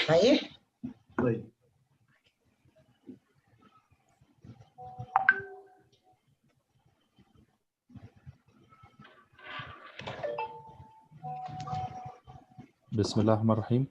صحيح؟ طيب بسم الله الرحمن الرحيم.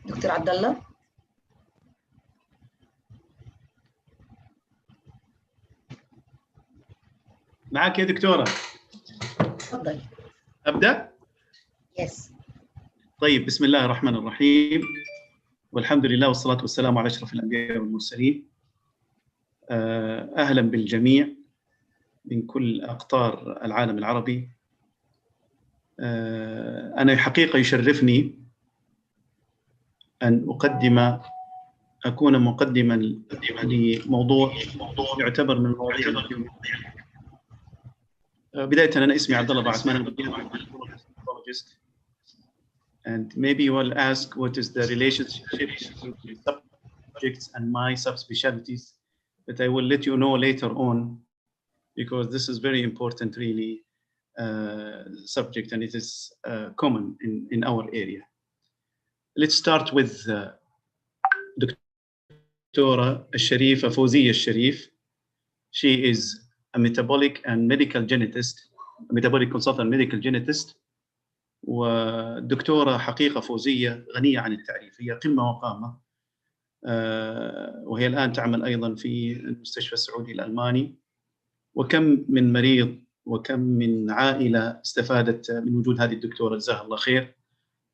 دكتور عبد الله. معك يا دكتورة. تفضل. أبدأ؟ يس. طيب بسم الله الرحمن الرحيم، والحمد لله والصلاة والسلام على أشرف الأنبياء والمرسلين. أهلا بالجميع من كل أقطار العالم العربي. أنا حقيقة يشرفني أن أكون مقدما لموضوع يعتبر من المواضيع. بداية أنا اسمي عبد الله بعثمان، and maybe you will ask what is the relationship between the subjects and my subspecialties, but I will let you know later on, because this is very important really subject, and it is common in our area. Let's start with دكتورة الشريفة فوزية الشريف. She is a metabolic and medical genetist, a metabolic consultant medical genetist. ودكتورة حقيقة فوزية غنية عن التعريف، هي قمة وقامة. وهي الآن تعمل أيضا في المستشفى السعودي الألماني. وكم من مريض وكم من عائلة استفادت من وجود هذه الدكتورة، جزاها الله خير،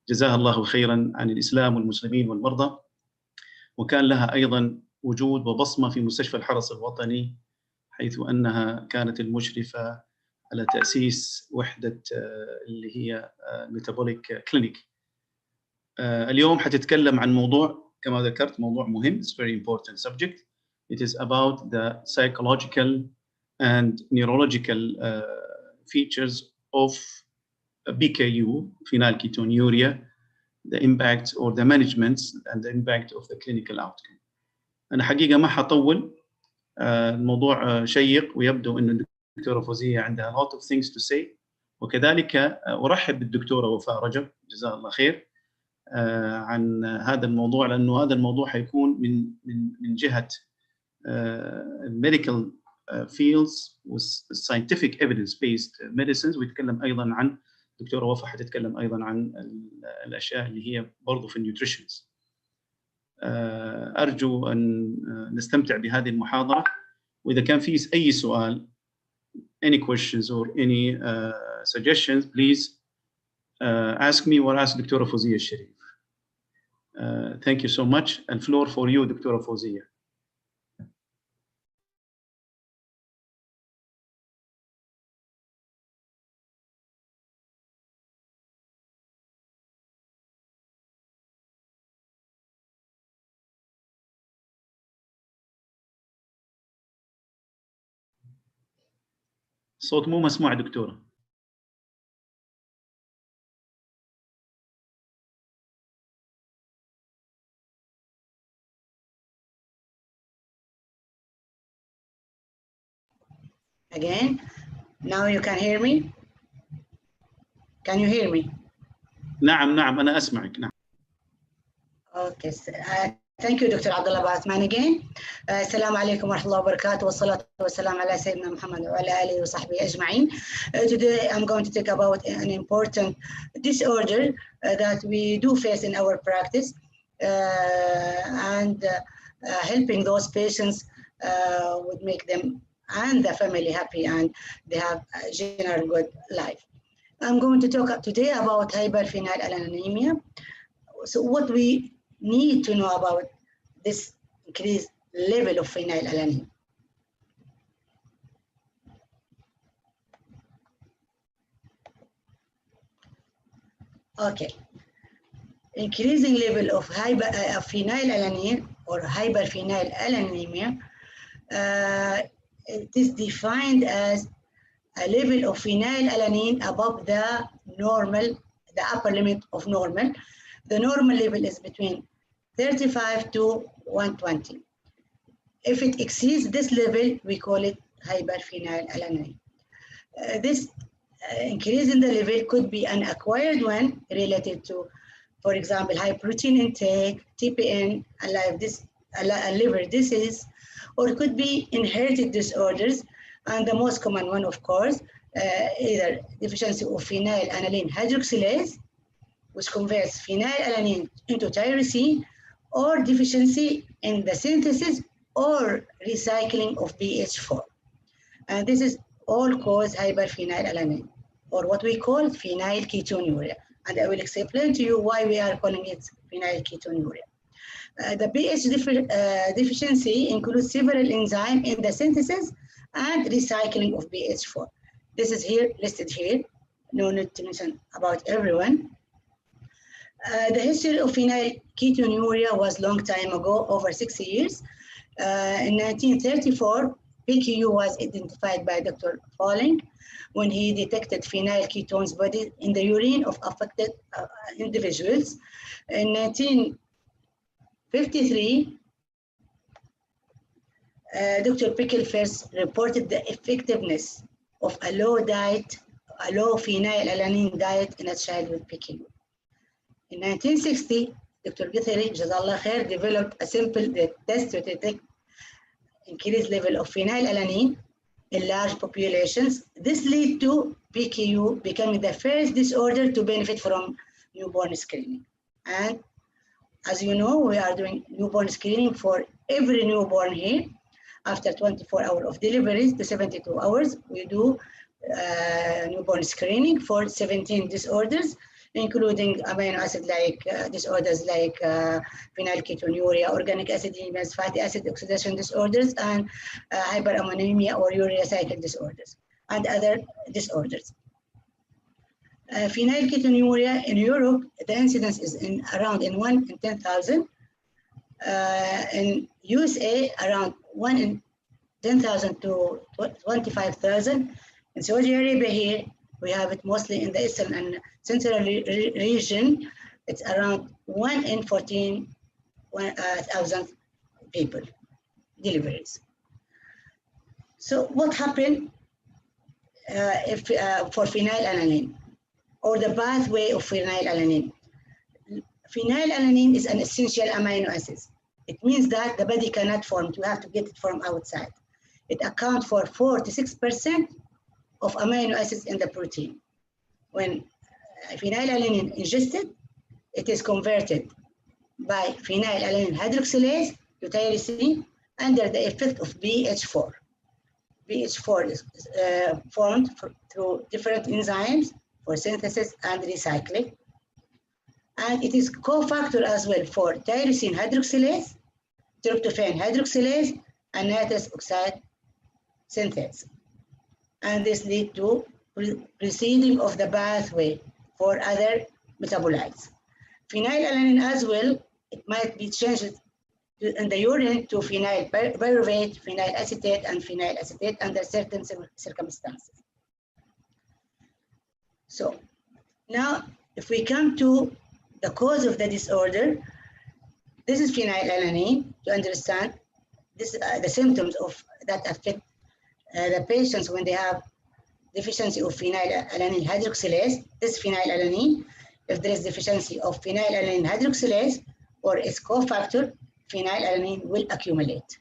جزاها الله خيرا عن الإسلام والمسلمين والمرضى. وكان لها أيضا وجود وبصمة في مستشفى الحرس الوطني، حيث أنها كانت المشرفة على تأسيس وحدة اللي هي ميتابوليك كلينيك. اليوم حتتكلم عن موضوع كما ذكرت، موضوع مهم. It's very important subject. It is about the psychological and neurological features of PKU, phenylketonuria, the impact or the management and the impact of the clinical outcome. أنا حقيقة ما حطول، الموضوع شيق ويبدو أن الدكتورة فوزية عندها a lot of things to say. وكذلك أرحب بالدكتورة وفاء رجب، جزاها الله خير، عن هذا الموضوع، لأنه هذا الموضوع حيكون من جهة medical fields scientific evidence based medicines. ويتكلم أيضا عن دكتورة وفاء حتتكلم أيضا عن الأشياء اللي هي برضو في النيوتريشنز. أرجو أن نستمتع بهذه المحاضرة، وإذا كان في أي سؤال any questions or any suggestions please ask me or ask دكتورة فوزية الشريف. Thank you so much, and floor for you دكتورة فوزية. الصوت مو مسموع دكتورة. Again, now you can hear me? Can you hear me? نعم أنا أسمعك. نعم. Okay. Thank you, Dr. Abdullah Bathman again. Assalamu alaikum wa rahmatullahi wa barakatuh. Wa salatu wa salam ala Sayyidina Muhammad wa ala alihi wa sahbihi ajma'in. Today I'm going to talk about an important disorder that we do face in our practice and helping those patients would make them and the family happy and they have a general good life. I'm going to talk today about hyperphenylalaninemia. So what we need to know about this increased level of phenylalanine. Okay, increasing level of phenylalanine or hyperphenylalaninemia, it is defined as a level of phenylalanine above the normal, the upper limit of normal. The normal level is between 35 to 120. If it exceeds this level, we call it hyperphenylalanine. This increase in the level could be an acquired one related to, for example, high protein intake, TPN, and liver disease, or it could be inherited disorders. And the most common one, of course, either deficiency of phenylalanine hydroxylase, which converts phenylalanine into tyrosine, or deficiency in the synthesis or recycling of BH4. And this is all cause hyperphenylalanine, or what we call phenylketonuria. And I will explain to you why we are calling it phenylketonuria. The BH deficiency includes several enzymes in the synthesis and recycling of BH4. This is here listed here. No need to mention about everyone. The history of phenylketonuria was long time ago, over 60 years. In 1934, PKU was identified by Dr. Falling when he detected phenylketones body in the urine of affected individuals. In 1953, Dr. Pickle first reported the effectiveness of a low phenylalanine diet in a child with PKU. In 1960, Dr. Guthrie, Jazallah Khair, developed a simple test to detect increased level of phenylalanine in large populations. This led to PKU becoming the first disorder to benefit from newborn screening. And as you know, we are doing newborn screening for every newborn here. After 24 hours of deliveries to 72 hours, we do newborn screening for 17 disorders, including amino acid like disorders like phenylketonuria, organic acidemias, fatty acid oxidation disorders, and hyperammonemia or urea cycle disorders, and other disorders. Phenylketonuria in Europe, the incidence is around 1 in 10,000. In USA, around 1 in 10,000 to 25,000. In Saudi Arabia here, we have it mostly in the eastern and central region. It's around 1 in 14,000 people, deliveries. So what happened for phenylalanine, or the pathway of phenylalanine? Phenylalanine is an essential amino acid. It means that the body cannot form it. You have to get it from outside. It accounts for 4 to 6% of amino acids in the protein. When phenylalanine ingested, it is converted by phenylalanine hydroxylase to tyrosine under the effect of BH4. BH4 is formed through different enzymes for synthesis and recycling. And it is cofactor as well for tyrosine hydroxylase, tryptophan hydroxylase, and nitrous oxide synthase. And this leads to preceding of the pathway for other metabolites. Phenylalanine as well, it might be changed in the urine to phenylpyruvate, phenylacetate, and phenylacetate under certain circumstances. So now, if we come to the cause of the disorder, this is phenylalanine. To understand this, the symptoms of that affect the patients when they have deficiency of phenylalanine hydroxylase. This phenylalanine, if there is deficiency of phenylalanine hydroxylase or its cofactor, phenylalanine will accumulate,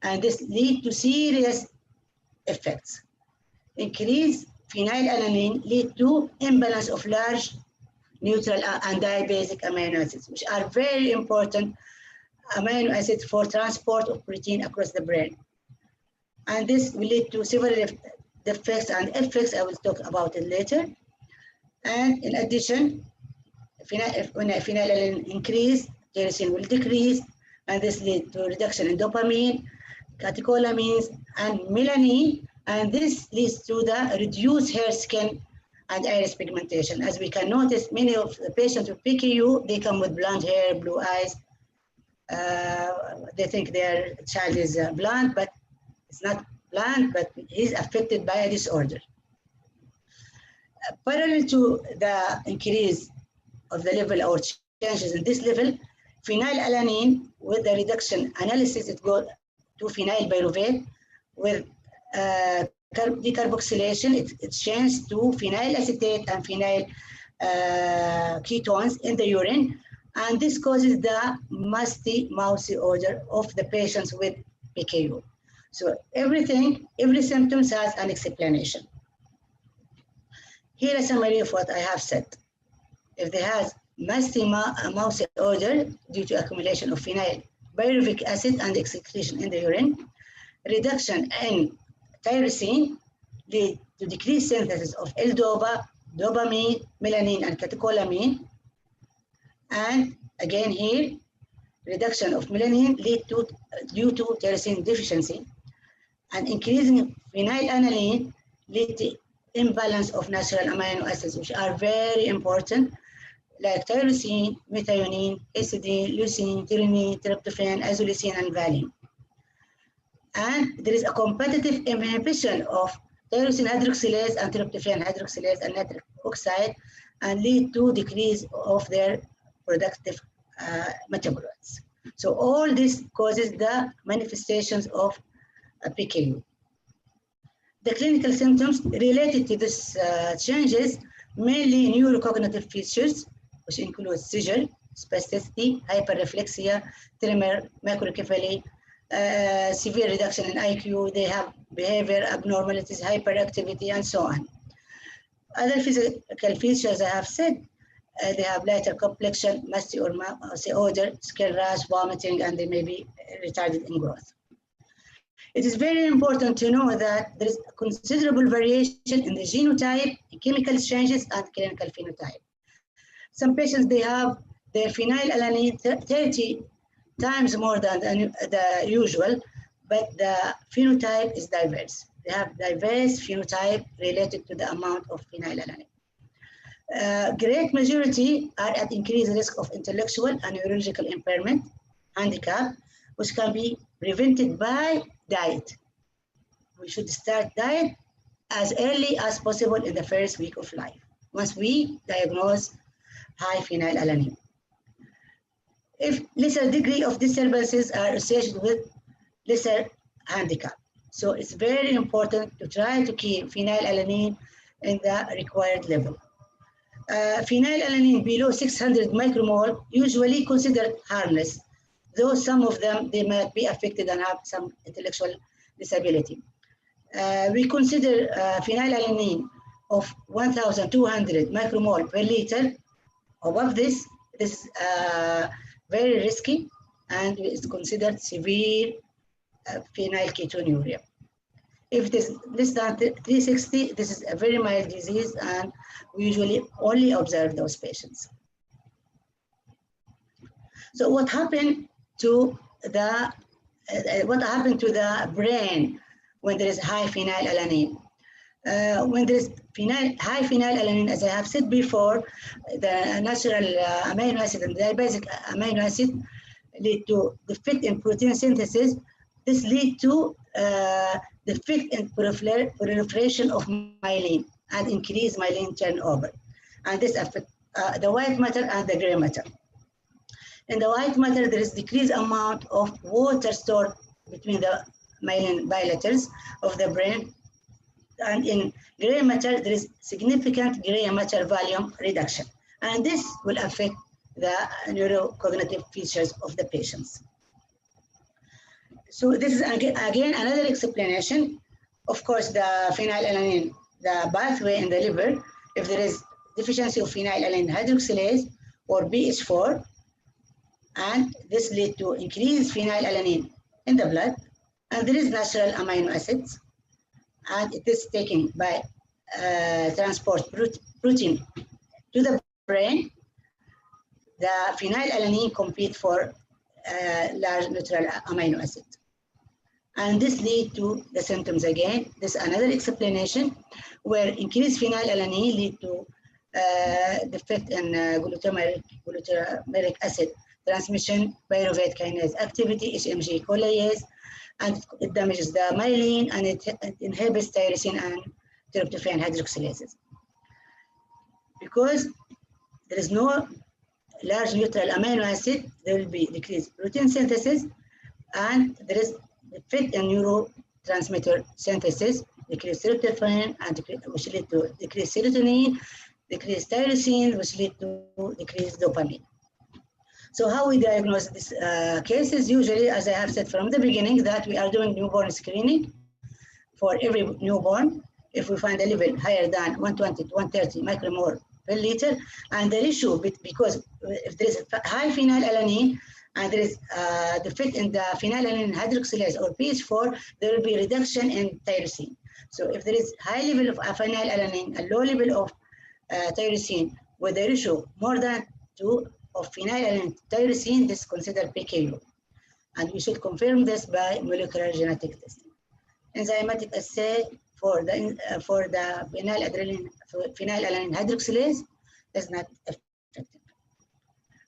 and this lead to serious effects. Increased phenylalanine lead to imbalance of large neutral and dibasic amino acids, which are very important amino acids for transport of protein across the brain. And this will lead to several defects and effects. I will talk about it later. And in addition, when phenylalanine increase, tyrosine will decrease, and this leads to reduction in dopamine, catecholamines, and melanin, and this leads to the reduced hair, skin, and iris pigmentation. As we can notice, many of the patients with PKU, they come with blonde hair, blue eyes. They think their child is blonde, but it's not blonde, but he's affected by a disorder. Parallel to the increase of the level or changes in this level, phenylalanine, with the reduction analysis, it goes to phenylpyruvate. With decarboxylation, it changes to phenyl acetate and phenyl ketones in the urine, and this causes the musty, mousy odor of the patients with PKU. So every symptom has an explanation. Here is a summary of what I have said. If there has musty, mousy odor due to accumulation of phenylpyruvic acid and excretion in the urine, reduction in tyrosine lead to decreased synthesis of L-DOPA, dopamine, melanin, and catecholamine. And again here, reduction of melanin lead to due to tyrosine deficiency, and increasing phenylalanine lead to imbalance of natural amino acids, which are very important, like tyrosine, methionine, histidine, leucine, threonine, tryptophan, isoleucine, and valine. And there is a competitive inhibition of tyrosine hydroxylase and tryptophan hydroxylase and nitric oxide, and lead to decrease of their productive metabolites. So all this causes the manifestations of PKU. The clinical symptoms related to these changes, mainly neurocognitive features, which include seizure, spasticity, hyperreflexia, tremor, macrocephaly, severe reduction in IQ. They have behavior abnormalities, hyperactivity, and so on. Other physical features I have said, they have lighter complexion, musty or mousy odor, skin rash, vomiting, and they may be retarded in growth. It is very important to know that there is considerable variation in the genotype, chemical changes, and clinical phenotype. Some patients, they have their phenylalanine 30 times more than the usual, but the phenotype is diverse. They have diverse phenotype related to the amount of phenylalanine. Great majority are at increased risk of intellectual and neurological impairment, handicap, which can be prevented by diet. We should start diet as early as possible in the first week of life, once we diagnose high phenylalanine. If lesser degree of disturbances are associated with lesser handicap. So it's very important to try to keep phenylalanine in the required level. Phenylalanine below 600 micromole usually considered harmless, though some of them, they might be affected and have some intellectual disability. We consider phenylalanine of 1,200 micromole per liter. Above this, this is very risky, and it's considered severe phenylketonuria. If it is less than 360, this is a very mild disease, and we usually only observe those patients. So what happened to the brain when there is high phenylalanine? When there is high phenylalanine, as I have said before, the natural amino acid and the basic amino acid lead to defect in protein synthesis. This leads to defect in proliferation of myelin, and increase myelin turnover. And this affects the white matter and the gray matter. In the white matter, there is decreased amount of water stored between the myelin bilaters of the brain. And in gray matter, there is significant gray matter volume reduction. And this will affect the neurocognitive features of the patients. So this is again another explanation. Of course, the phenylalanine, the pathway in the liver, if there is deficiency of phenylalanine hydroxylase or BH4, and this leads to increased phenylalanine in the blood, and there is natural amino acids, and it is taken by transport protein to the brain. The phenylalanine compete for large neutral amino acid. And this leads to the symptoms again. This is another explanation where increased phenylalanine lead to defect in glutamic acid transmission, pyruvate kinase activity, HMG colase, and it damages the myelin and it inhibits tyrosine and tryptophan hydroxylases. Because there is no large neutral amino acid, there will be decreased protein synthesis, and there is defect in neurotransmitter synthesis, decreased tryptophan, and which lead to decreased serotonin, decreased tyrosine, which lead to decreased dopamine. So how we diagnose these cases? Usually, as I have said from the beginning, that we are doing newborn screening for every newborn. If we find a level higher than 120 to 130 micromole per liter, and the ratio, because if there is high phenylalanine and there is defect in the phenylalanine hydroxylase or PH4, there will be reduction in tyrosine. So if there is high level of phenylalanine and low level of tyrosine with a ratio more than 2 of phenylalanine tyrosine, this is considered PKU. And we should confirm this by molecular genetic testing. Enzymatic assay for the phenylalanine hydroxylase is not effective.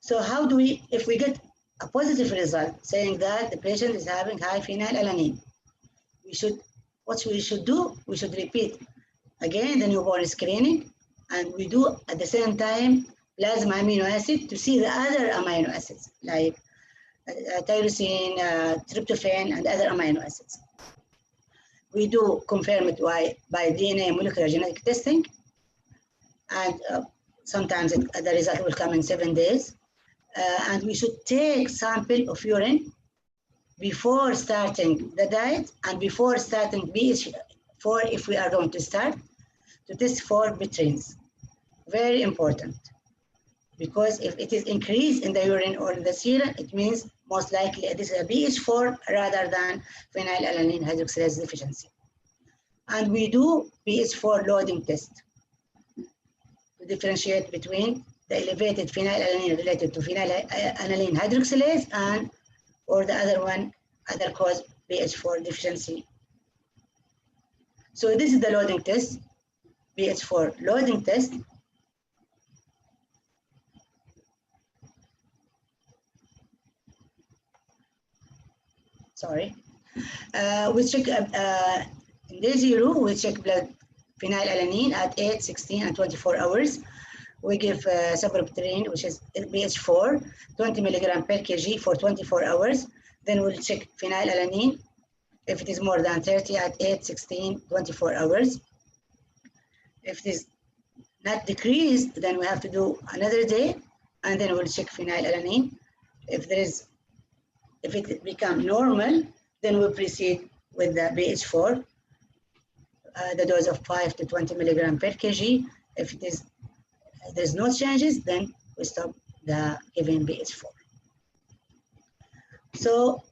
So how do we, if we get a positive result saying that the patient is having high phenylalanine, what we should do, we should repeat again the newborn screening, and we do at the same time plasma amino acid to see the other amino acids like tyrosine, tryptophan, and other amino acids. We do confirm it by DNA molecular genetic testing, and sometimes the result will come in 7 days. And we should take sample of urine before starting the diet and before starting BH4 if we are going to start, to test for bitrins. Very important, because if it is increased in the urine or in the serum, it means most likely it is a BH4 rather than phenylalanine hydroxylase deficiency. And we do BH4 loading test to differentiate between the elevated phenylalanine related to phenylalanine hydroxylase and or the other cause BH4 deficiency. So this is the loading test, BH4 loading test. Sorry. We check in day 0, we check blood phenylalanine at 8, 16, and 24 hours. We give Sapropterin, which is BH4, 20 milligram per kg for 24 hours. Then we'll check phenylalanine if it is more than 30 at 8, 16, 24 hours. If it is not decreased, then we have to do another day, and then we'll check phenylalanine. If it becomes normal, then we'll proceed with the BH4, the dose of 5 to 20 milligram per kg. If there's no changes, then we stop the giving BH4. So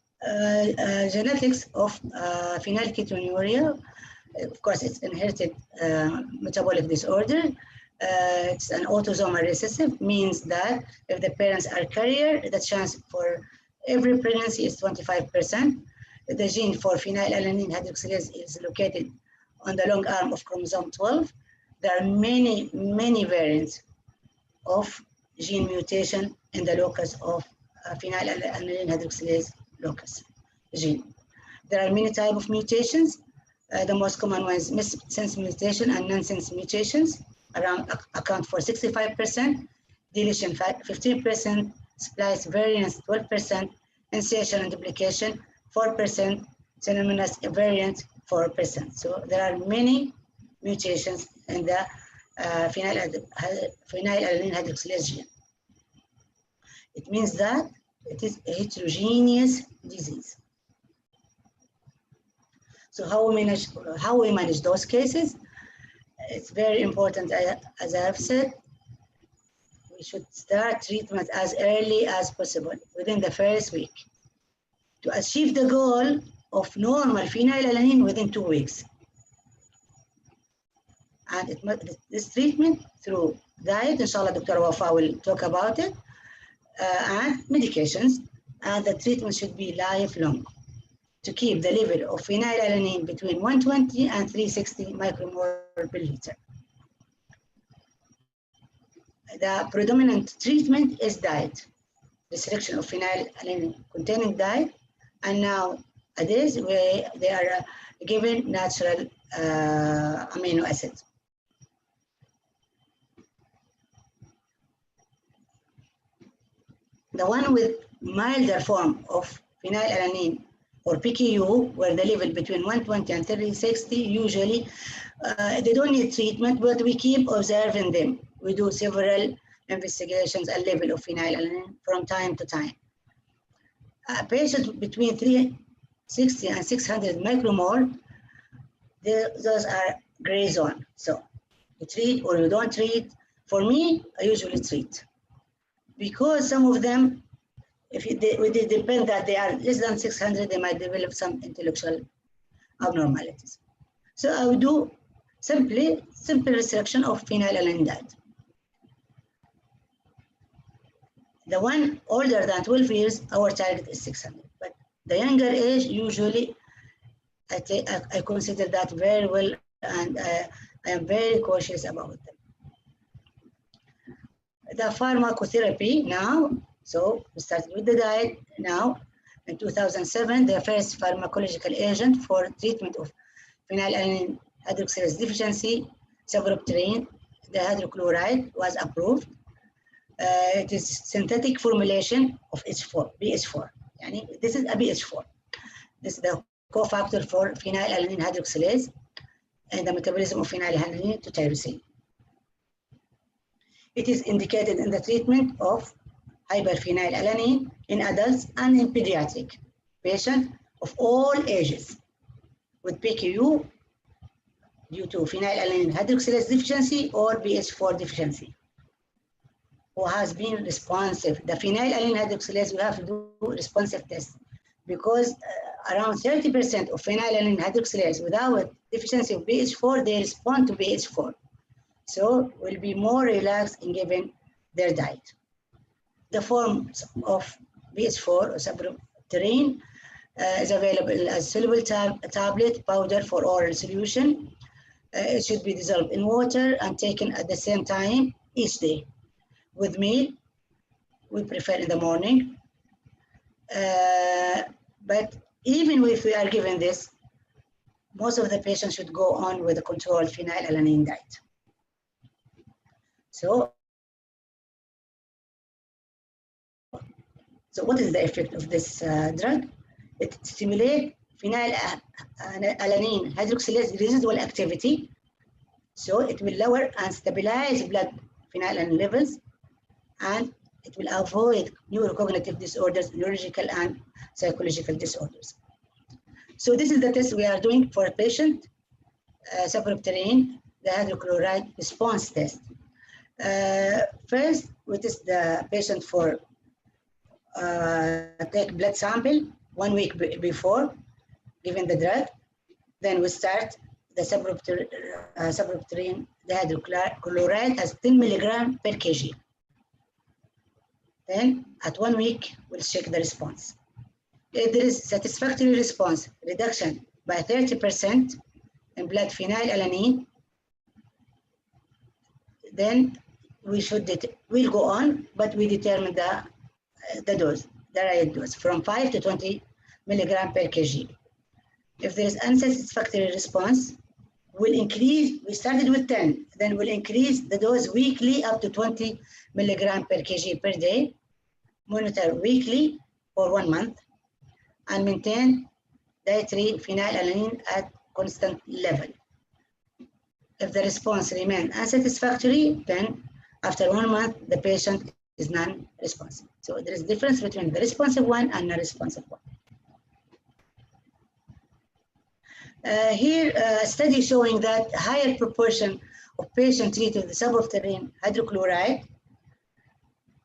genetics of phenylketonuria, of course, it's inherited metabolic disorder. It's an autosomal recessive, means that if the parents are carrier, the chance for every pregnancy is 25%. The gene for phenylalanine hydroxylase is located on the long arm of chromosome 12. There are many variants of gene mutation in the locus of phenylalanine hydroxylase locus gene. There are many types of mutations. The most common ones, missense mutation and nonsense mutations, account for 65%, deletion 15%, splice variants 12%, insertion and duplication 4%, synonymous variant 4%. So there are many mutations in the phenylalanine hydroxylase gene. It means that it is a heterogeneous disease. So how we manage those cases? It's very important, as I have said. We should start treatment as early as possible within the first week to achieve the goal of normal phenylalanine within 2 weeks. And this treatment through diet, inshallah, Dr. Wafa will talk about it, and medications, and the treatment should be lifelong to keep the level of phenylalanine between 120 and 360 micromolar per liter. The predominant treatment is diet, restriction of phenylalanine containing diet, and nowadays they are given natural amino acids. The one with milder form of phenylalanine or PKU, where the level between 120 and 360, usually they don't need treatment, but we keep observing them. We do several investigations at level of phenylalanine from time to time. A patient between 360 and 600 micromolar, those are gray zone. So you treat or you don't treat. For me, I usually treat, because some of them, if it depend that they are less than 600, they might develop some intellectual abnormalities. So I would do simple restriction of phenylalanine diet. The one older than 12 years, our target is 600. But the younger age, usually, I consider that very well, and I am very cautious about them. The pharmacotherapy now, so we started with the diet now. In 2007, the first pharmacological agent for treatment of phenylalanine hydroxylase deficiency, Sapropterin Dihydrochloride, was approved. It is synthetic formulation of BH4. This is a BH4. This is the cofactor for phenylalanine hydroxylase and the metabolism of phenylalanine to tyrosine. It is indicated in the treatment of hyperphenylalaninemia in adults and in pediatric patients of all ages with PKU due to phenylalanine hydroxylase deficiency or BH4 deficiency, who has been responsive. The phenylalanine hydroxylase, we have to do responsive tests, because around 30% of phenylalanine hydroxylase without deficiency of BH4, they respond to BH4. So we'll be more relaxed in giving their diet. The forms of BH4 or Sapropterin is available as soluble tablet, powder for oral solution. It should be dissolved in water and taken at the same time each day. With meal, we prefer in the morning. But even if we are given this, most of the patients should go on with a controlled phenylalanine diet. So what is the effect of this drug? It stimulates phenylalanine hydroxylase residual activity. So it will lower and stabilize blood phenylalanine levels, and it will avoid neurocognitive disorders, neurological and psychological disorders. So this is the test we are doing for a patient, Sapropterin Dihydrochloride Response test. First, we test the patient for take blood sample 1 week before giving the drug. Then we start the Sapropterin Dihydrochloride as 10 milligram per kg. Then at 1 week, we'll check the response. If there is satisfactory response, reduction by 30% in blood phenylalanine, then we'll go on, but we determine the dose, the right dose, from 5 to 20 milligram per kg. If there is unsatisfactory response, we'll increase, we started with 10, then we'll increase the dose weekly up to 20 milligram per kg per day, monitor weekly for 1 month, and maintain dietary phenylalanine at constant level. If the response remains unsatisfactory, then after 1 month, the patient is non-responsive. So there is a difference between the responsive one and non-responsive one. Here, a study showing that higher proportion of patients treated with sapropterin hydrochloride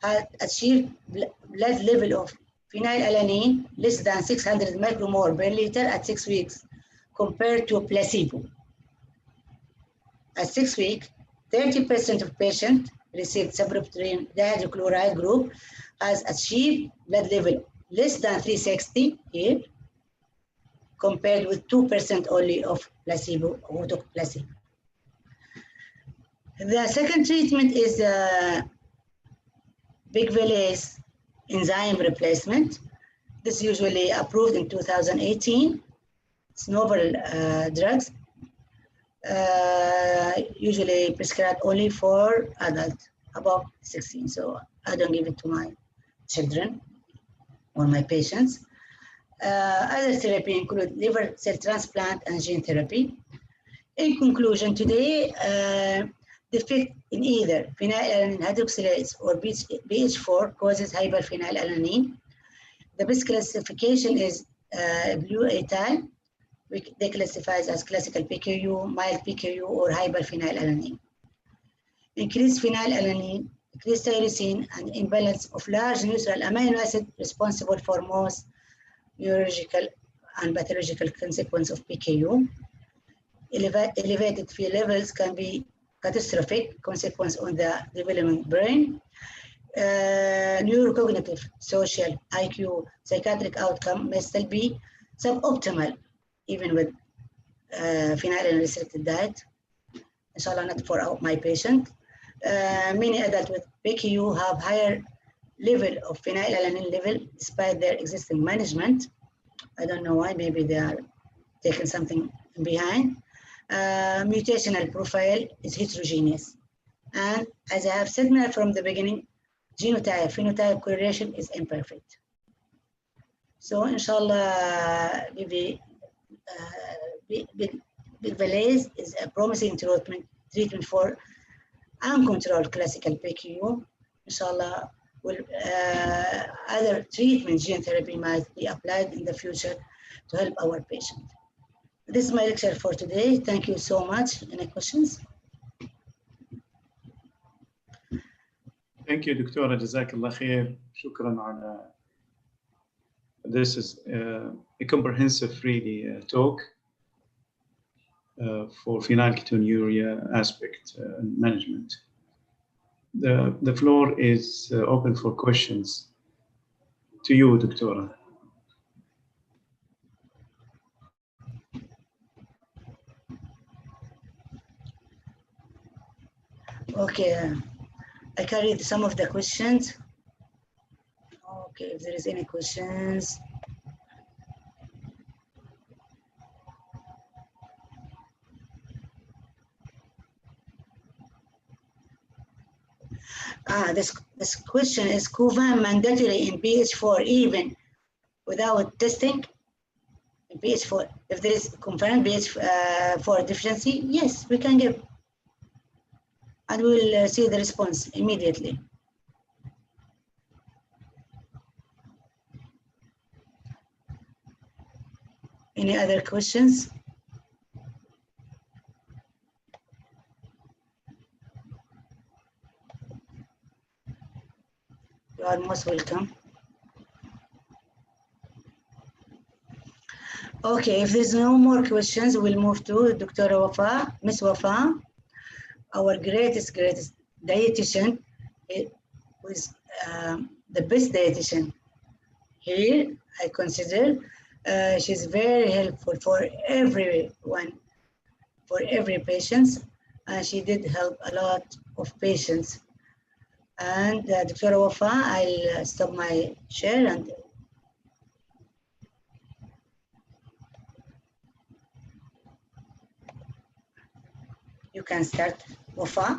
had achieved blood level of phenylalanine less than 600 micromole per liter at 6 weeks compared to placebo. At 6 weeks, 30% of patients received sapropterin dihydrochloride group has achieved blood level less than 360 here, compared with 2% only of placebo who took placebo. The second treatment is big village enzyme replacement. This is usually approved in 2018. It's novel drugs, usually prescribed only for adults above 16. So I don't give it to my children or my patients. Other therapy include liver cell transplant and gene therapy. In conclusion, today, defect in either phenylalanine hydroxylase or BH4 causes hyperphenylalanine. The best classification is blue et al. They classify as classical PKU, mild PKU, or hyperphenylalanine. Increased phenylalanine, increased tyrosine, and imbalance of large neutral amino acid responsible for most neurological and pathological consequence of PKU. Elevated Phe levels can be catastrophic consequence on the development brain. Neurocognitive, social, IQ, psychiatric outcome may still be suboptimal even with phenylalanine restricted diet. Inshallah, not for my patient. Many adults with PKU have higher level of phenylalanine level despite their existing management. I don't know why, maybe they are taking something behind. Mutational profile is heterogeneous. And as I have said from the beginning, genotype, phenotype correlation is imperfect. So inshallah, Big-Valase is a promising treatment for uncontrolled classical PKU. Inshallah, other treatment, gene therapy might be applied in the future to help our patient. This is my lecture for today. Thank you so much. Any questions? Thank you, Dr. Jazakallah khair. Shukran ala. This is a comprehensive, really, talk for phenylketonuria aspect management. The floor is open for questions to you, Doctora. Okay, I can read some of the questions. Okay, if there is any questions. This question is Kuvan mandatory in BH4 even without testing? In BH4, if there is confirmed BH4 deficiency, yes, we can give. And we will see the response immediately. Any other questions? You are most welcome. Okay, if there's no more questions, we'll move to Dr. Wafa, Miss Wafa, our greatest dietitian, who is the best dietitian here, I consider. She's very helpful for everyone, for every patient, and she did help a lot of patients. And Dr. Wafa, I'll stop my share and You can start. وفاء.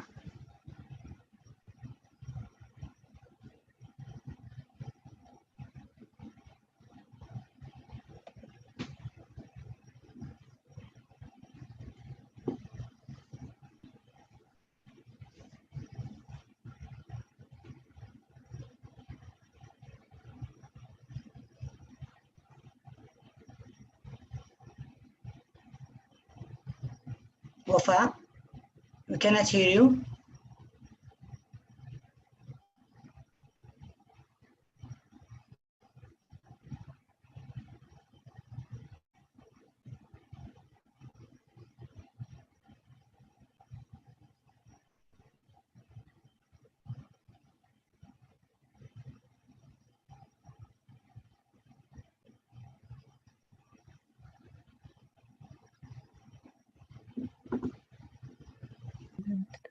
وفاء. We cannot hear you.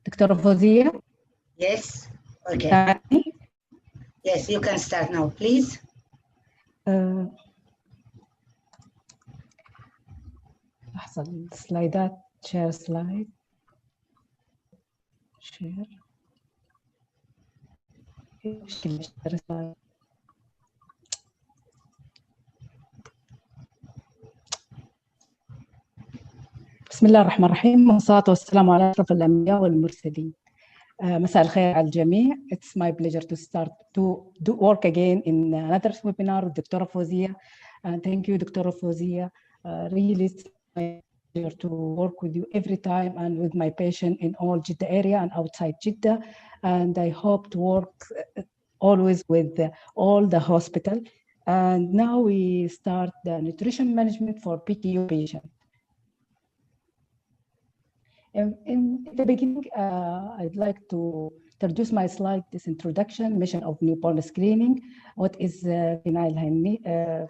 دكتورة فوزية. Yes. Okay. Yes, you can start now, please. لحظة السلايدات. شير سلايد. شير. مشكلة شير سلايد. بسم الله الرحمن الرحيم، والصلاة والسلام على أشرف الأنبياء والمرسلين. مساء الخير على الجميع. It's my pleasure to start to do work again in another webinar with Dr. Fawzia. And thank you, Dr. Fawzia. Really, it's my pleasure to work with you every time and with my patient in all Jeddah area and outside Jeddah. And I hope to work always with all the hospital. And now we start the nutrition management for PKU patients. In the beginning, I'd like to introduce my slide, this introduction, mission of newborn screening. What is phenylalaninemia?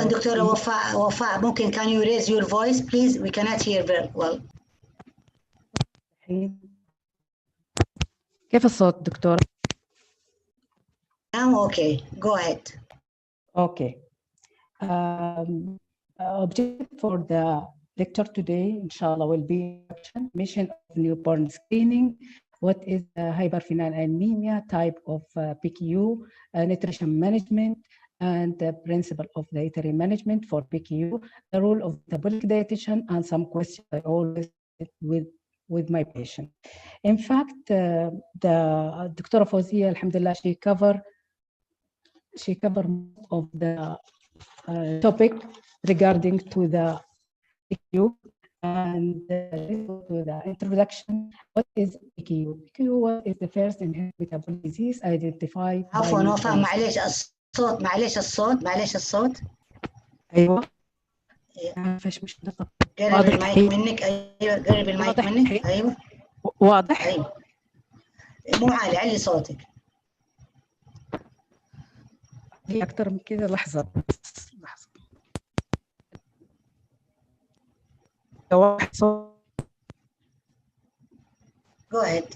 دكتورة وفاء ممكن can you raise your voice please? We cannot hear very well. كيف الصوت دكتورة؟ Now okay, go ahead. Okay. Objective for the lecture today, inshallah, will be mission of newborn screening. What is hyperphenylalaninemia, type of PKU, nutrition management, and the principle of dietary management for PKU, the role of metabolic dietitian, and some questions I always with my patient. In fact, the Dr. Fawzia, alhamdulillah, she covered most of the topic regarding to the PKU, and to the introduction. What is PKU? PKU is the first inherited metabolic disease identified. عفوا وفاء معلش الصوت. ايوه. فيش مشكلة. قرب المايك منك. ايوه قرب المايك منك. ايوه. واضح؟ ايوه. مو عالي، علي صوتك. دي أكتر من كده. لحظة. واحد صوت. Go ahead.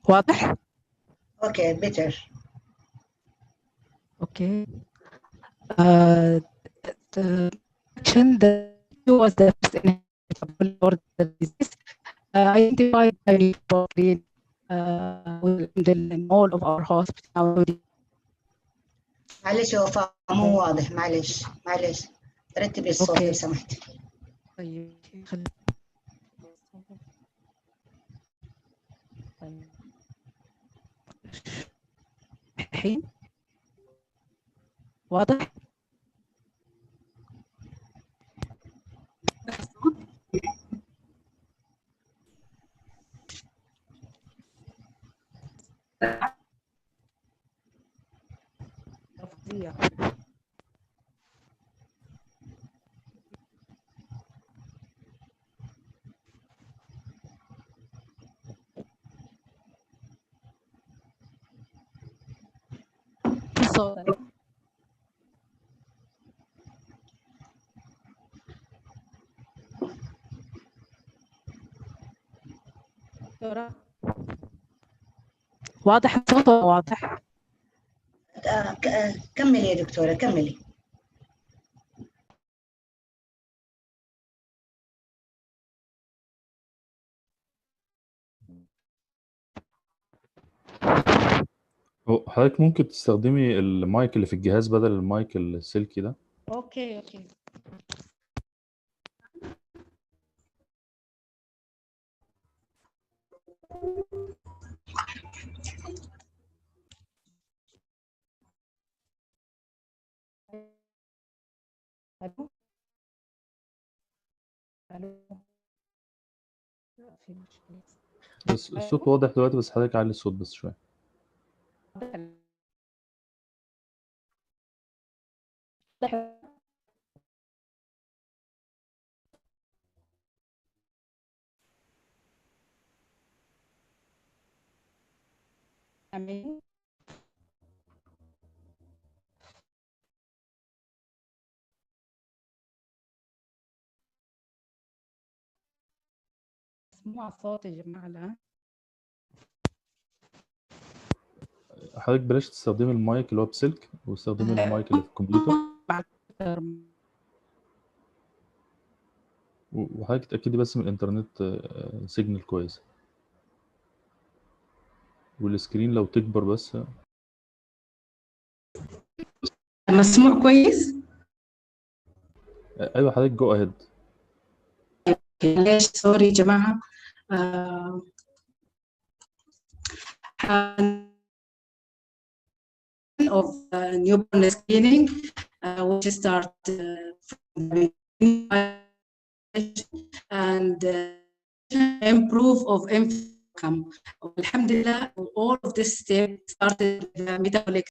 واضح؟ Okay, better. Okay. The action that was the first inherited disease identified by within all of our hospitals. معلش يا وفاء مو واضح. معلش رتبي الصوت لو سمحتي. طيب الحين واضح؟ واضح الصوت؟ واضح. كملي يا دكتورة كملي. هو حضرتك ممكن تستخدمي المايك اللي في الجهاز بدل المايك السلكي ده؟ اوكي. الو الو. لا، في مشكلة. بس الصوت واضح دلوقتي، بس حضرتك علي الصوت بس شوية. امين. مسموع صوت يا جماعة الآن؟ حضرتك بلاش تستخدمي المايك اللي هو بسلك، واستخدمي المايك اللي في الكمبيوتر، وحضرتك تأكدي بس من الإنترنت سيجنال كويس، والسكرين لو تكبر بس. مسموع كويس؟ أيوة حضرتك جو أهيد. ليش سوري يا جماعة. of newborn screening which start from and improve of income. Alhamdulillah, all of this step started with the metabolic.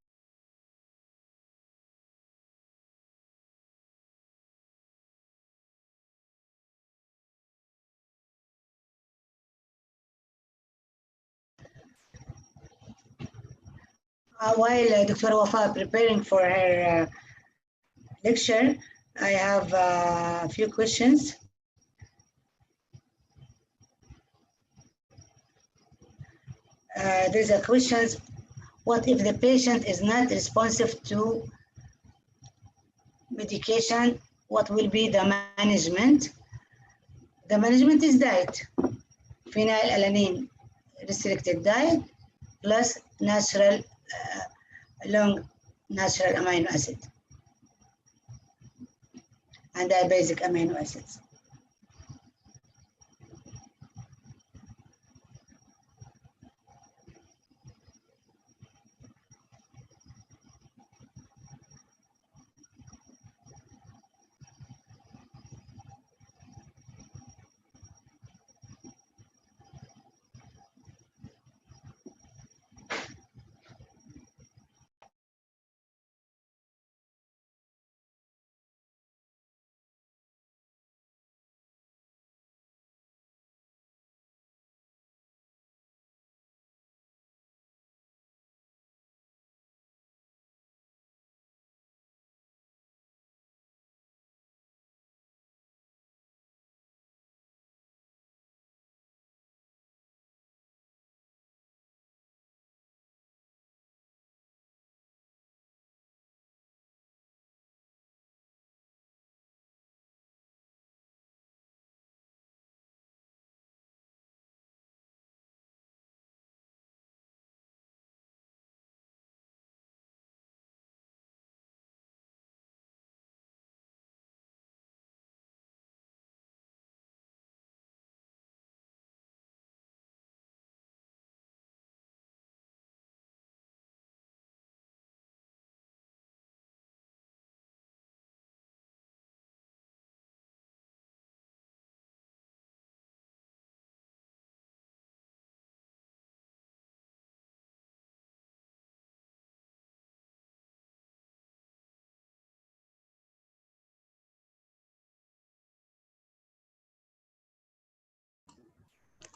While Dr. Wafa preparing for her lecture, I have a few questions. There's a question: what if the patient is not responsive to medication? What will be the management? The management is diet, phenylalanine restricted diet, plus natural, long natural amino acid and basic amino acids.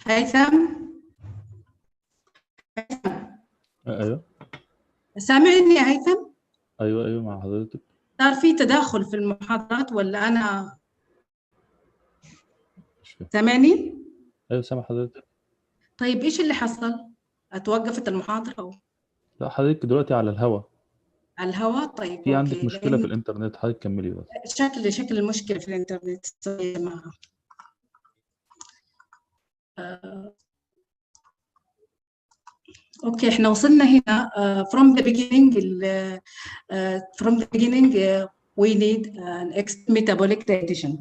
هيثم أيوة سامعني يا هيثم؟ أيوة مع حضرتك. صار في تداخل في المحاضرات ولا أنا؟ سامعني؟ أيوة سامع حضرتك. طيب إيش اللي حصل؟ توقفت المحاضرة أو؟ لا حضرتك دلوقتي على الهوا. على الهواء. طيب في عندك أوكي. مشكلة في الإنترنت، حضرتك كملي بس. شكل المشكلة في الإنترنت يا جماعة. اوكي احنا وصلنا هنا from the beginning we need an metabolic dietitian.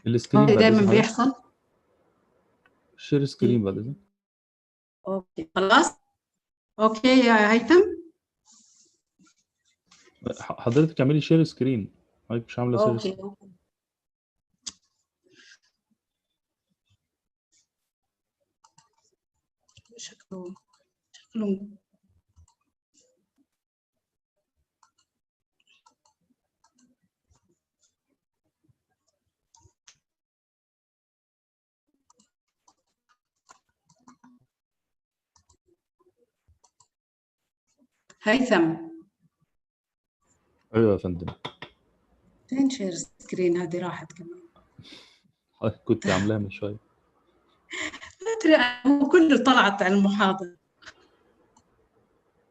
السكرين بعد دايما اذنك بيحصل. شير سكرين بعد اذنك. اوكي خلاص. اوكي يا هيثم. حضرتك اعملي شير سكرين، حضرتك مش عامله شير سكرين. اوكي شكله هيثم. ايوه يا فندم. فين شير سكرين؟ هذه راحت كمان. كنت عاملاها من شويه. ادري هو كله طلعت على المحاضره.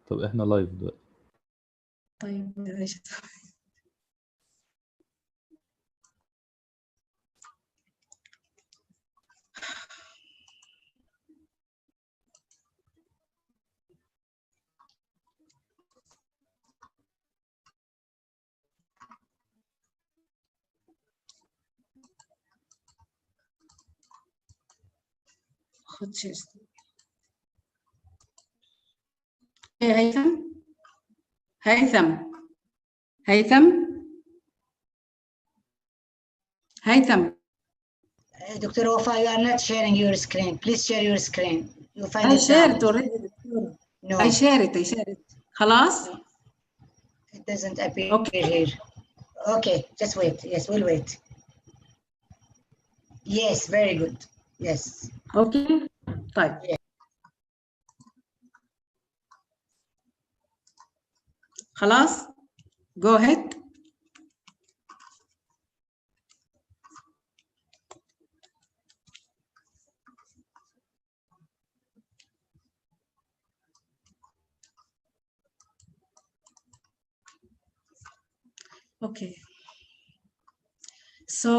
طب احنا لايف دلوقتي. طيب ايش اسوي؟ خد شير. هيثم. هيثم. هيثم. هيثم. Dr. Wafa, you are not sharing your screen. Please share your screen. You find I it shared out. already. No, I share it. خلاص. it doesn't appear Okay. here. Okay, just wait. Yes, we'll wait. Yes, very good. Yes. اوكي طيب. خلاص. Go ahead. Okay. So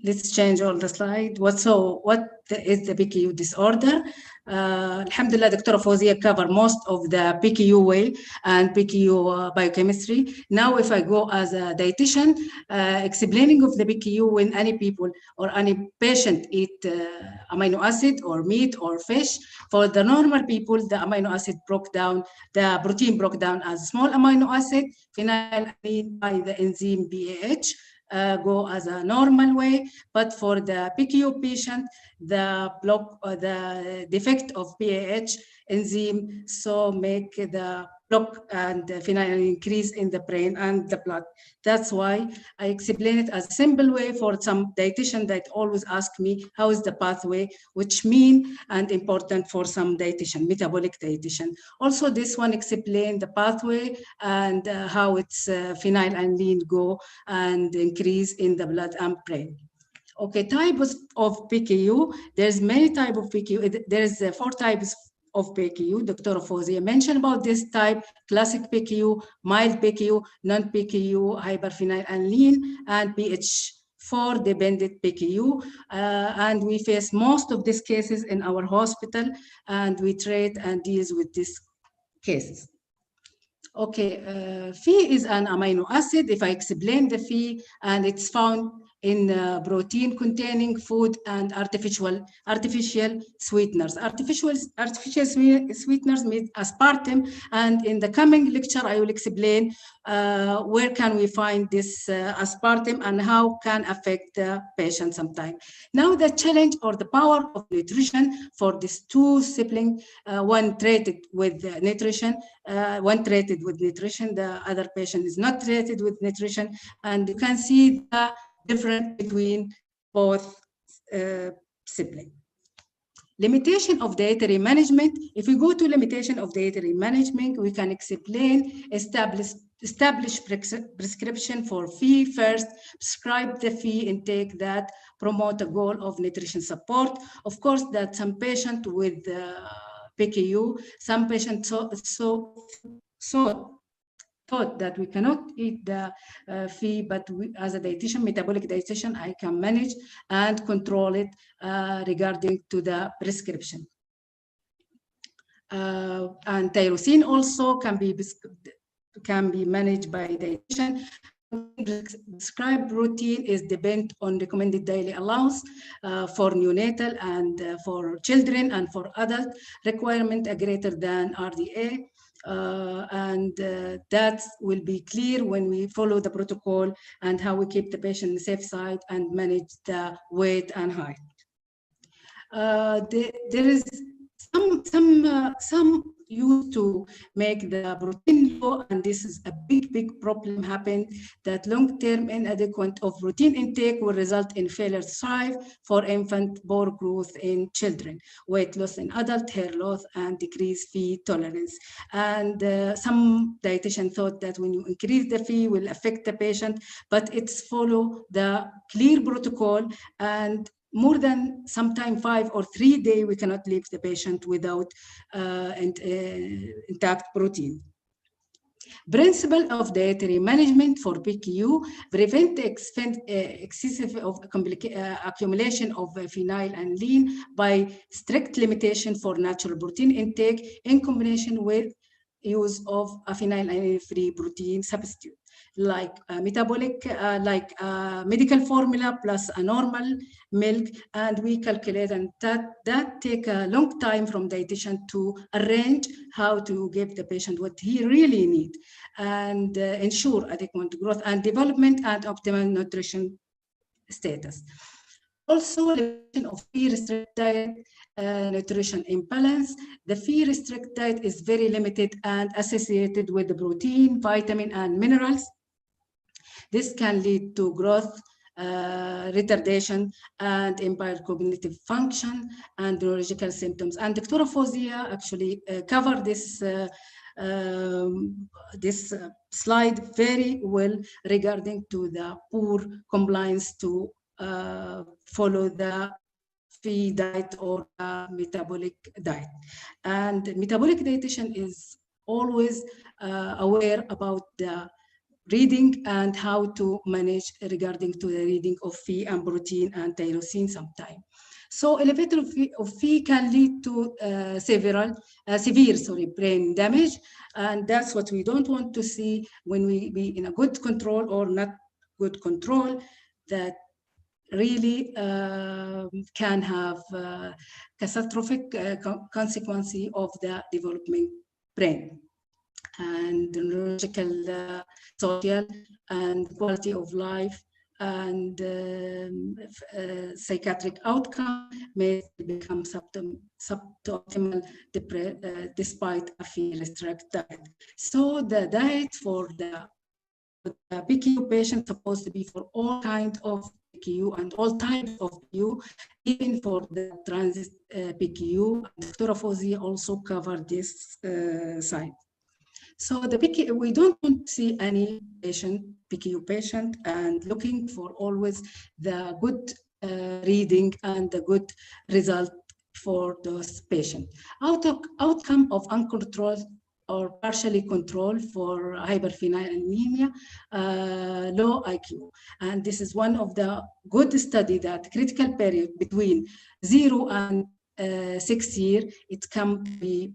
let's change all the slide. What is the PKU disorder? Alhamdulillah, Dr. Fawzia covered most of the PKU way and PKU biochemistry. Now, if I go as a dietitian, explaining of the PKU when any people or any patient eat amino acid or meat or fish, for the normal people, the amino acid broke down, the protein broke down as small amino acid, phenylalanine by the enzyme PAH. Go as a normal way, but for the PKU patient, the defect of PAH enzyme so make the block and the phenylalanine increase in the brain and the blood. That's why I explain it as a simple way for some dietitian that always ask me how is the pathway, which mean and important for some dietitian, metabolic dietitian. Also, this one explain the pathway and how it's phenylalanine go and increase in the blood and brain. Okay, types of PKU. There's many types of PKU. There's 4 types of PKU. Dr. Fawzia mentioned about this type: classic PKU, mild PKU, non-PKU, hyperphenylalaninemia, and PH4 dependent PKU. And we face most of these cases in our hospital, and we treat and deal with these cases. Okay, Phe is an amino acid. If I explain the Phe, and it's found in protein-containing food and artificial sweeteners. Artificial sweeteners mean aspartame, and in the coming lecture, I will explain where can we find this aspartame and how can affect the patient sometime. Now the challenge or the power of nutrition for these 2 siblings, one treated with nutrition, the other patient is not treated with nutrition, and you can see the difference between both siblings. Limitation of dietary management. If we go to limitation of dietary management, we can explain establish prescription for Phe first, prescribe the Phe intake that promote a goal of nutrition support. Of course, that some patient with PKU, some patients thought that we cannot eat the Phe, but as a dietitian, metabolic dietitian, I can manage and control it regarding to the prescription. And tyrosine also can be managed by dietitian. Prescribed routine is dependent on recommended daily allowance for neonatal and for children, and for adult requirement are greater than RDA. That will be clear when we follow the protocol and how we keep the patient on the safe side and manage the weight and height. There is some used to make the protein low, and this is a big problem happened, that long-term inadequate of protein intake will result in failure to thrive for infant, poor growth in children, weight loss in adult, hair loss, and decreased Phe tolerance. And some dietitians thought that when you increase the Phe will affect the patient, but it's follow the clear protocol, and more than sometime 5 or 3 days, we cannot leave the patient without intact protein. Principle of dietary management for PKU: prevent excessive accumulation of phenylalanine by strict limitation for natural protein intake in combination with use of a phenylalanine-free protein substitute, like metabolic, medical formula plus a normal milk, and we calculate, and that take a long time from dietitian to arrange how to give the patient what he really need, and ensure adequate growth and development and optimal nutrition status. Also, limitation of Phe-restricted diet, nutrition imbalance. The Phe-restricted diet is very limited and associated with the protein, vitamin, and minerals. This can lead to growth retardation and impaired cognitive function and neurological symptoms. And Dr. Fozia actually covered this slide very well regarding to the poor compliance to follow the Phe diet or metabolic diet. And metabolic dietitian is always aware about the reading and how to manage regarding to the reading of Phe and protein and tyrosine sometime. So elevated of Phe can lead to severe brain damage, and that's what we don't want to see when we be in a good control or not good control, that really can have catastrophic consequences of the developing brain and neurological, social, and quality of life, and psychiatric outcome may become suboptimal despite a Phe-restricted diet. So the diet for the PKU patient supposed to be for all kinds of PKU and all types of PKU, even for the transit PKU. Dr. Fozia also covered this side. So the PKU, we don't want to see any PKU patient, and looking for always the good reading and the good result for those patients. Outcome of uncontrolled or partially controlled for hyperphenylalaninemia, low IQ. And this is one of the good study that critical period between 0 and 6 years, it can be,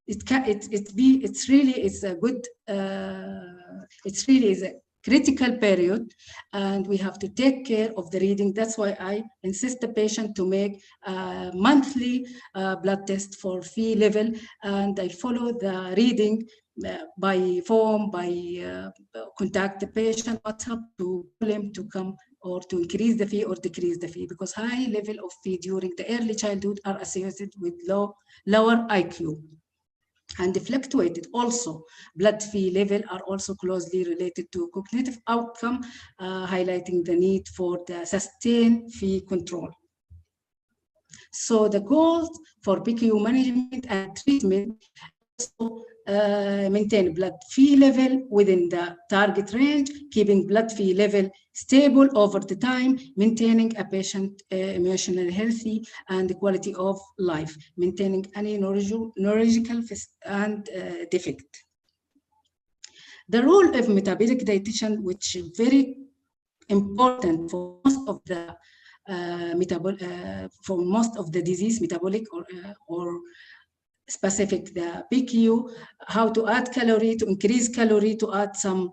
it's a good, it's really is a critical period, and we have to take care of the reading. That's why I insist the patient to make a monthly blood test for Phe level, and I follow the reading by phone, by contact the patient WhatsApp to tell him to come or to increase the Phe or decrease the Phe, because high level of Phe during the early childhood are associated with lower IQ. And fluctuated also. Blood Phe level are also closely related to cognitive outcome, highlighting the need for the sustained Phe control. So the goals for PKU management and treatment also maintain blood Phe level within the target range, keeping blood Phe level stable over the time, maintaining a patient emotionally healthy and quality of life, maintaining any neurological and defect. The role of metabolic dietitian, which is very important for most of the disease, metabolic or specific the PKU, how to add calorie, to increase calorie, to add some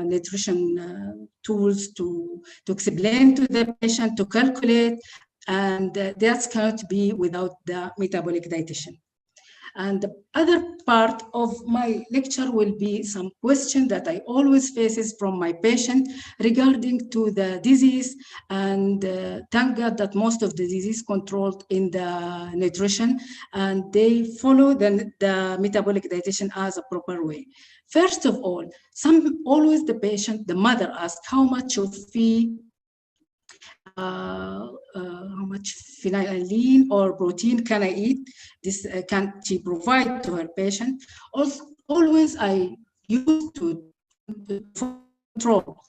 nutrition tools to explain to the patient, to calculate, and that cannot be without the metabolic dietitian. And the other part of my lecture will be some questions that I always faces from my patient regarding to the disease. And thank God that most of the disease controlled in the nutrition, and they follow the metabolic dietitian as a proper way. First of all, always the patient, the mother asks how much of how much phenylalanine or protein can I eat? This can she provide to her patient. Also, always I use to control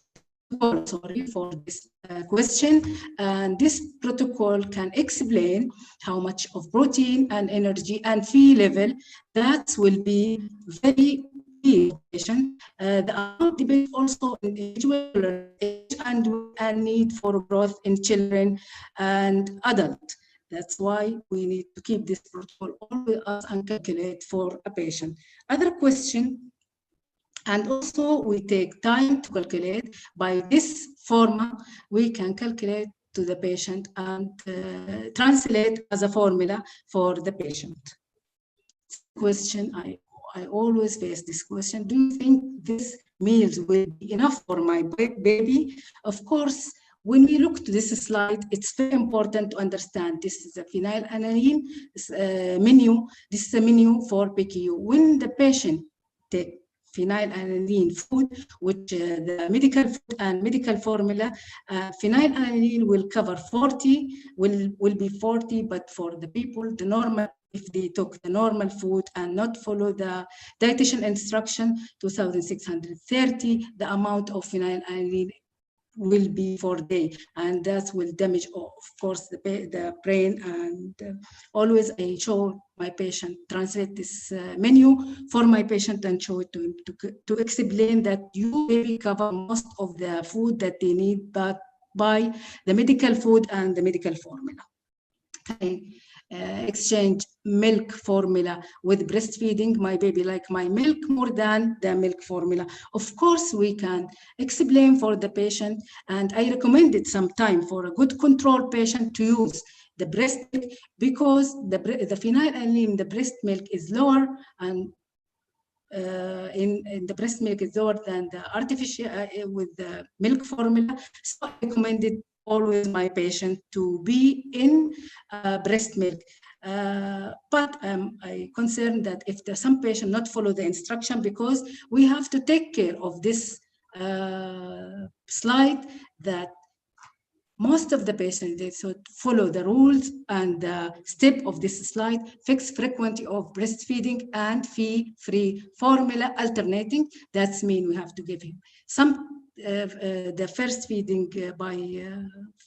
for this question, and this protocol can explain how much of protein and energy and Phe level that will be very patient. The amount depends also on individual age and need for growth in children and adults. That's why we need to keep this protocol always and calculate for a patient. Other question, and also we take time to calculate. By this formula, we can calculate to the patient and translate as a formula for the patient. Question, I always face this question. Do you think this meals will be enough for my baby? Of course, when we look to this slide, it's very important to understand this is a phenylalanine menu. This is a menu for PKU. When the patient takes phenylalanine food, which the medical food and medical formula, phenylalanine will cover 40, will be 40, but for the people, the normal, if they took the normal food and not follow the dietitian instruction, 2,630, the amount of phenylalanine will be for day, and that will damage, of course, the brain. And always I show my patient, translate this menu for my patient and show it to him to explain that you maybe cover most of the food that they need, but by the medical food and the medical formula. Okay. Exchange milk formula with breastfeeding. My baby like my milk more than the milk formula. Of course, we can explain for the patient, and I recommended some time for a good control patient to use the breast milk, because the phenylalanine in the breast milk is lower, and in the breast milk is lower than the artificial with the milk formula. So I recommended always my patient to be in breast milk. But I concerned that if there's some patient not follow the instruction, because we have to take care of this slide, that most of the patients, they should follow the rules and the step of this slide, fixed frequency of breastfeeding and Phe-free formula alternating. That's mean we have to give him some the first feeding by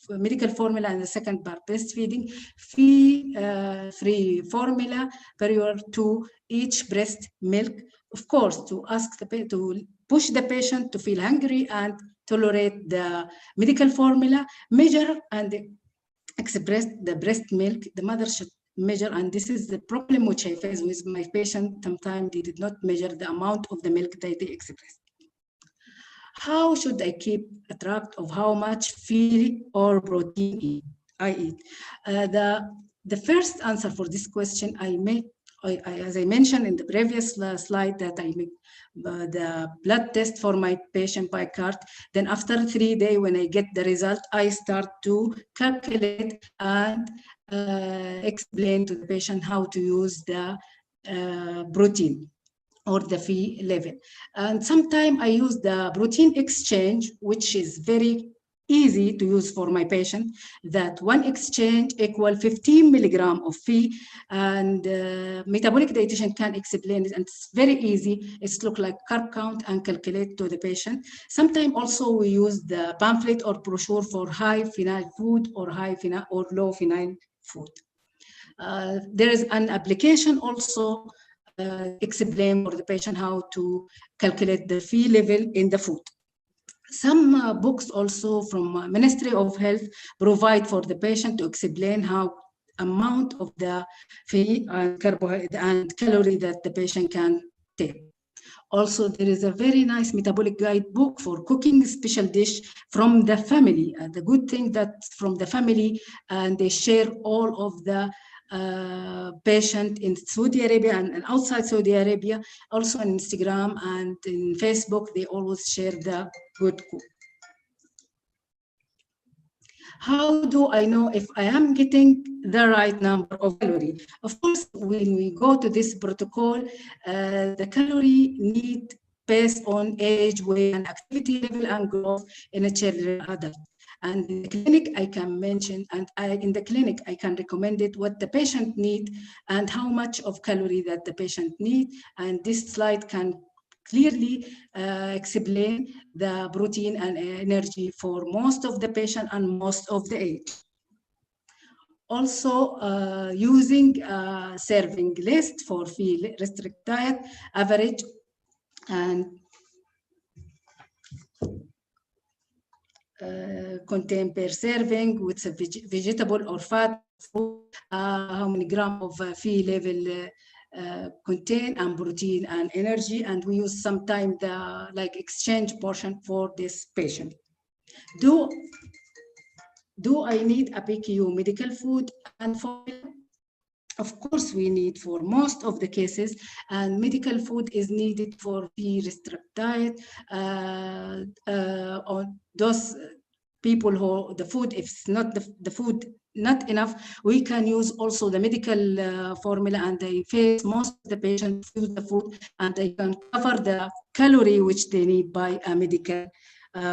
medical formula, and the second by breastfeeding, Phe-free formula prior to each breast milk. Of course, to ask to push the patient to feel hungry and tolerate the medical formula, measure and express the breast milk. The mother should measure, and this is the problem which I face with my patient. Sometimes they did not measure the amount of the milk that they express. How should I keep a track of how much Phe or protein I eat? The first answer for this question I make, as I mentioned in the previous slide, that I make the blood test for my patient by cart. Then after 3 days, when I get the result, I start to calculate and explain to the patient how to use the protein or the Phe level. And sometimes I use the protein exchange, which is very easy to use for my patient, that one exchange equal 15 milligram of Phe, and metabolic dietitian can explain it, and it's very easy. It's look like carb count and calculate to the patient. Sometimes also we use the pamphlet or brochure for high phenyl food or high phenyl or low phenyl food. There is an application also explain for the patient how to calculate the Phe level in the food. Some books also from Ministry of Health provide for the patient to explain how amount of the Phe and carbohydrate and calorie that the patient can take. Also, there is a very nice metabolic guidebook for cooking special dish from the family. The good thing that's from the family, and they share all of the patient in Saudi Arabia and outside Saudi Arabia, also on Instagram and in Facebook, they always share the good cook. How do I know if I am getting the right number of calories? Of course, when we go to this protocol, the calorie need based on age, weight, and activity level and growth in a children adult. And in the clinic, I can mention, and in the clinic, I can recommend it what the patient need and how much of calorie that the patient need. And this slide can clearly explain the protein and energy for most of the patient and most of the age. Also, using a serving list for Phe-restricted diet, average and contain per serving with a vegetable or fat food, how many grams of Phe level contain, and protein and energy, and we use sometimes the like exchange portion for this patient. Do I need a PKU medical food and formula? Of course, we need for most of the cases, and medical food is needed for Phe-restricted diet. On those people who the food, if it's not the food not enough, we can use also the medical formula, and they face most of the patients use the food, and they can cover the calorie which they need by a medical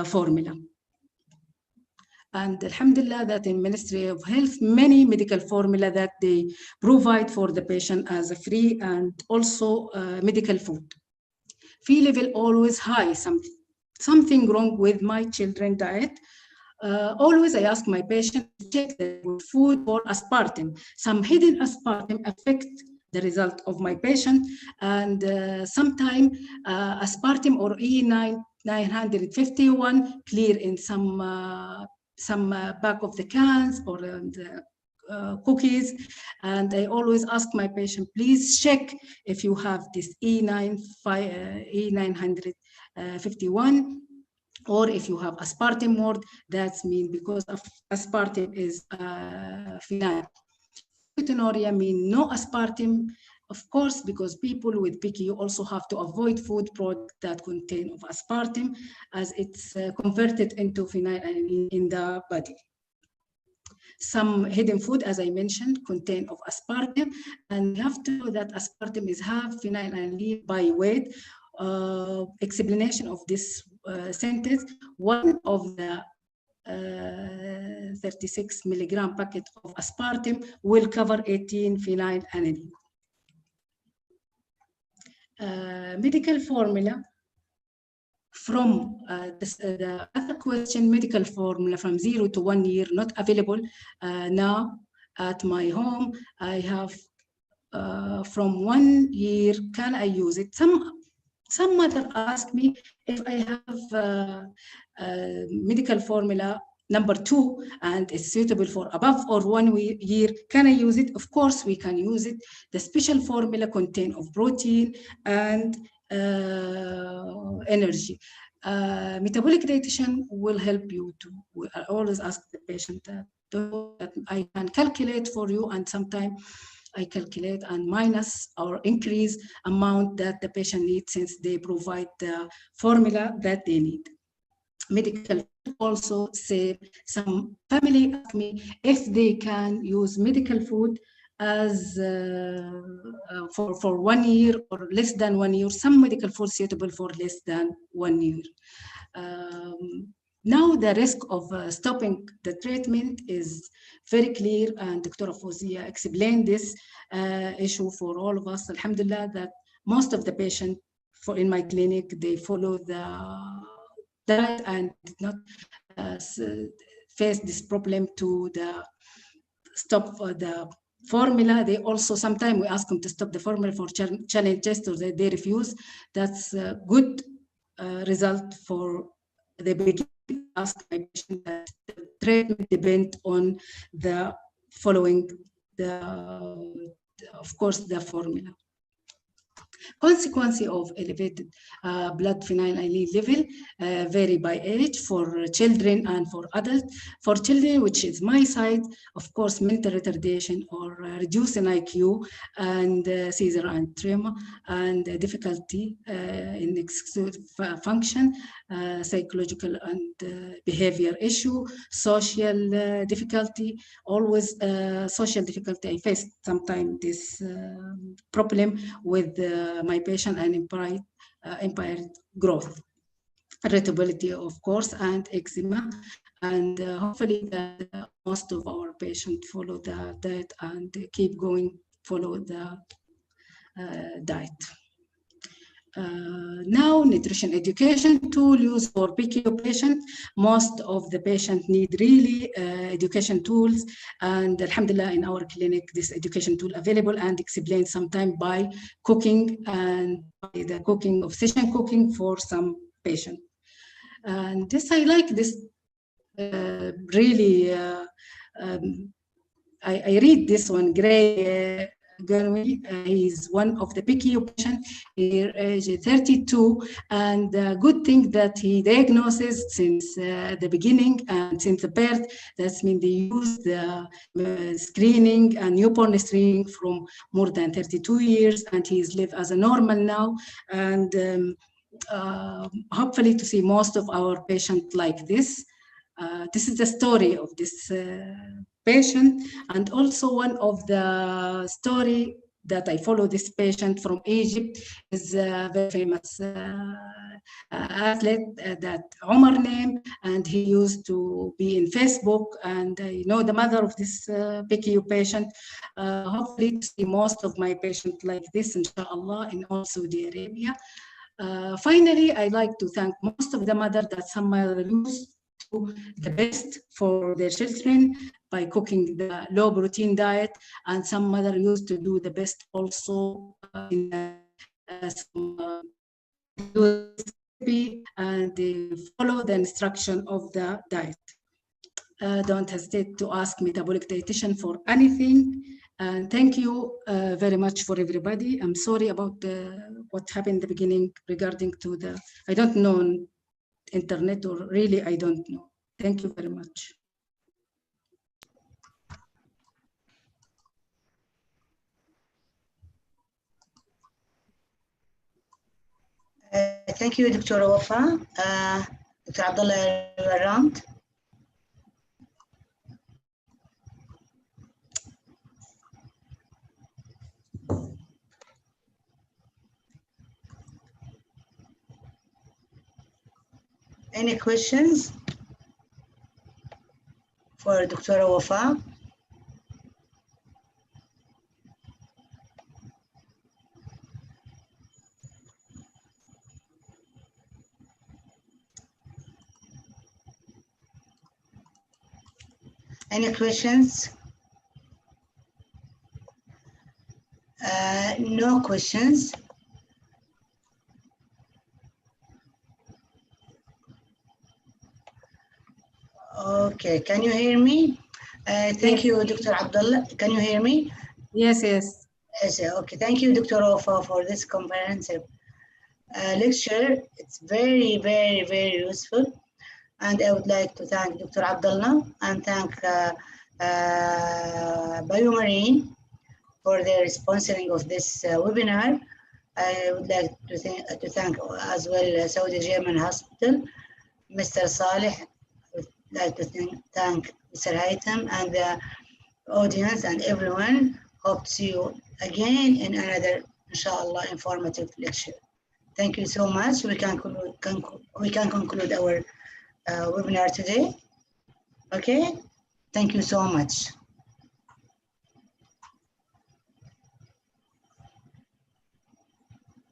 formula. And alhamdulillah that in Ministry of Health, many medical formula that they provide for the patient as a free, and also medical food. Phe level always high, something wrong with my children diet. Always I ask my patient to check the food for aspartame. Some hidden aspartame affect the result of my patient, and sometimes aspartame or E951 clear in some back of the cans or the cookies, and I always ask my patient, please check if you have this E951, or if you have aspartame more, that's mean because of aspartame is phenyl. Ketonuria mean no aspartame, of course, because people with PKU also have to avoid food products that contain of aspartame, as it's converted into phenylalanine in the body. Some hidden food, as I mentioned, contain of aspartame, and you have to know that aspartame is half phenylalanine by weight. Explanation of this sentence: one of the 36 milligram packet of aspartame will cover 18 phenylalanine. Medical formula from the other question, medical formula from 0 to 1 year not available now at my home. I have from 1 year, can I use it? Some mother ask me if I have medical formula number 2 and it's suitable for above or 1 year, can I use it? Of course we can use it. The special formula contain of protein and energy. Metabolic dietitian will help you to, I always ask the patient that I can calculate for you, and sometimes I calculate and minus or increase amount that the patient needs, since they provide the formula that they need. Medical also say, some family ask me if they can use medical food as for 1 year or less than 1 year. Some medical food suitable for less than 1 year. Now the risk of stopping the treatment is very clear, and Dr. Fawzia explained this issue for all of us. Alhamdulillah that most of the patients in my clinic, they follow the diet and did not face this problem to stop the formula. They also, sometimes we ask them to stop the formula for challenge test, or they refuse. That's a good result for the beginning. Ask my patient that the treatment depends on the following of course, the formula. Consequence of elevated blood phenylalanine level vary by age for children and for adults. For children, which is my side, of course, mental retardation or reduced in IQ and seizure and tremor and difficulty in executive function, psychological and behavior issue, social difficulty, always social difficulty. I faced sometimes this problem with my patient and impaired growth, irritability, of course, and eczema. And hopefully most of our patients follow the diet and keep going, follow the diet. Now, nutrition education tool used for PKU patients. Most of the patients need really education tools, and alhamdulillah, in our clinic, this education tool available and explained sometimes by cooking and by the cooking of session cooking for some patients. And this, I like this really. I read this one, Gray. He's one of the PKU patients, age 32, and good thing that he diagnosed since the beginning and since the birth. That means they use the screening and newborn screening from more than 32 years, and he's lived as a normal now. And hopefully to see most of our patients like this. This is the story of this patient, and also one of the story that I follow this patient from Egypt is a very famous athlete that Omar name, and he used to be in Facebook, and I know the mother of this PKU patient. Hopefully to see most of my patients like this, inshallah, in all Saudi Arabia. Finally, I'd like to thank most of the mother that some mother used the best for their children by cooking the low protein diet, and some mother used to do the best also in some recipe, and they follow the instruction of the diet. Don't hesitate to ask metabolic dietitian for anything. And thank you very much for everybody. I'm sorry about what happened in the beginning regarding to the, I don't know, internet, or really, I don't know. Thank you very much. Thank you, Dr. Wafa. Dr. Abdullah, you are around. Any questions for Dr. Wafa? Any questions? No questions. Okay, can you hear me? Thank you, Dr. Abdullah. Can you hear me? Yes, yes. Yes, okay. Thank you, Dr. Wafa, for this comprehensive lecture. It's very, very, very useful. And I would like to thank Dr. Abdullah and thank Biomarine for their sponsoring of this webinar. I would like to thank as well Saudi German Hospital, Mr. Saleh. I would like to thank Mr. Haytham and the audience and everyone. Hope to see you again in another, inshallah, informative lecture. Thank you so much. We can conclude our webinar today. Okay, thank you so much.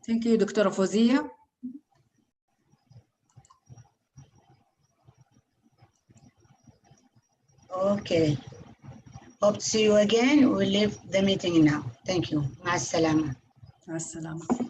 Thank you, Dr. Fawzia. Okay, hope to see you again. We'll leave the meeting now. Thank you. مع السلامة. مع السلامة.